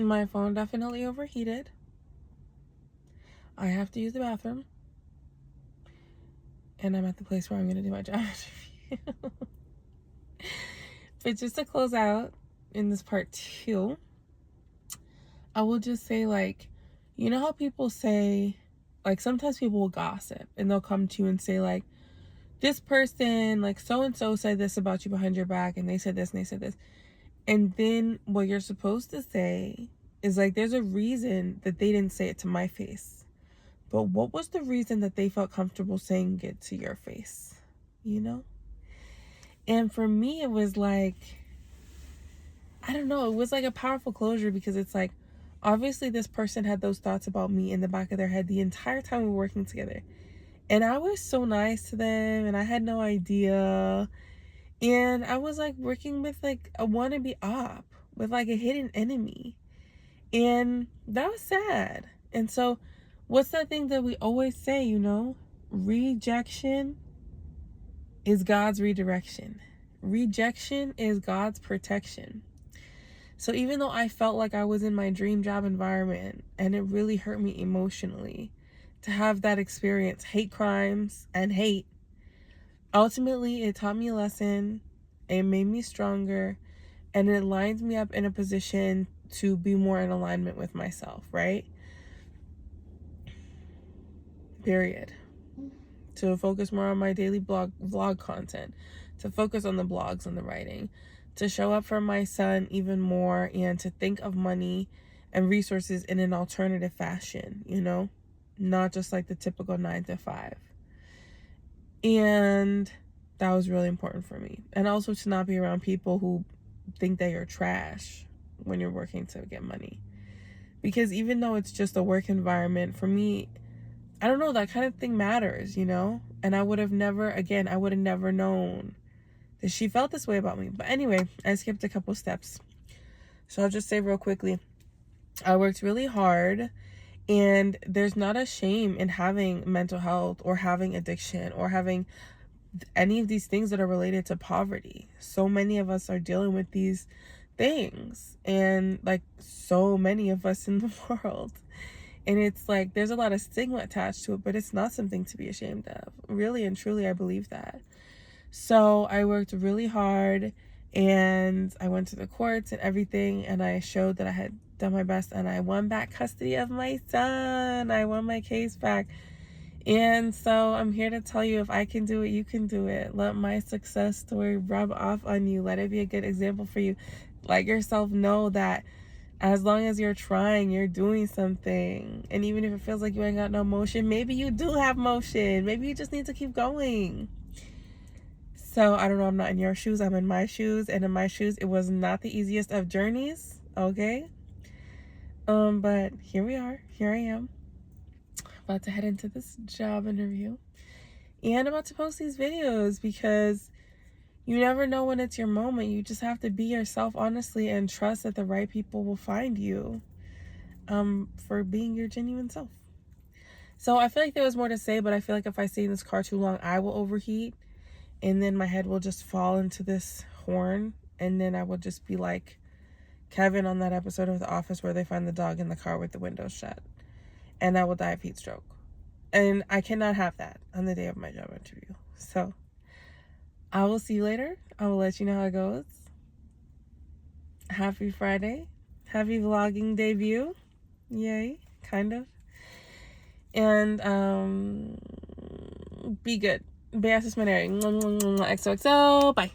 My phone definitely overheated. I have to use the bathroom. And I'm at the place where I'm going to do my job interview. But just to close out in this part 2, I will just say, like, you know how people say, like, sometimes people will gossip and they'll come to you and say, like, this person, like, so-and-so said this about you behind your back, and they said this and they said this. And then what you're supposed to say is, like, there's a reason that they didn't say it to my face. But what was the reason that they felt comfortable saying it to your face? You know? And for me, it was like, I don't know, it was like a powerful closure, because it's like, obviously this person had those thoughts about me in the back of their head the entire time we were working together. And I was so nice to them, and I had no idea. And I was like working with like a wannabe op, with like a hidden enemy. And that was sad. And so, what's that thing that we always say, you know? Rejection is God's redirection. Rejection is God's protection. So even though I felt like I was in my dream job environment and it really hurt me emotionally to have that experience, hate crimes and hate, ultimately it taught me a lesson, it made me stronger, and it lines me up in a position to be more in alignment with myself, right? Period. To focus more on my daily vlog content, to focus on the blogs and the writing, to show up for my son even more, and to think of money and resources in an alternative fashion, you know, not just like the typical 9 to 5. And that was really important for me. And also to not be around people who think that you're trash when you're working to get money. Because even though it's just a work environment, for me, I don't know, that kind of thing matters, you know? And I would have never known that she felt this way about me. But anyway, I skipped a couple steps. So I'll just say real quickly, I worked really hard, and there's not a shame in having mental health or having addiction or having any of these things that are related to poverty. So many of us are dealing with these things, and like so many of us in the world. And it's like, there's a lot of stigma attached to it, but it's not something to be ashamed of. Really and truly, I believe that. So I worked really hard, and I went to the courts and everything, and I showed that I had done my best, and I won back custody of my son. I won my case back. And so I'm here to tell you, if I can do it, you can do it. Let my success story rub off on you. Let it be a good example for you. Let yourself know that as long as you're trying, you're doing something. And even if it feels like you ain't got no motion, maybe you do have motion. Maybe you just need to keep going. So I don't know, I'm not in your shoes, I'm in my shoes. And in my shoes, it was not the easiest of journeys, okay? But here we are. Here I am, about to head into this job interview. And I'm about to post these videos, because you never know when it's your moment. You just have to be yourself, honestly, and trust that the right people will find you for being your genuine self. So I feel like there was more to say, but I feel like if I stay in this car too long, I will overheat, and then my head will just fall into this horn, and then I will just be like Kevin on that episode of The Office where they find the dog in the car with the windows shut, and I will die of heat stroke. And I cannot have that on the day of my job interview. So I will see you later. I will let you know how it goes. Happy Friday. Happy vlogging debut. Yay, kind of. And be good. Beasis Maneri. XOXO. Bye.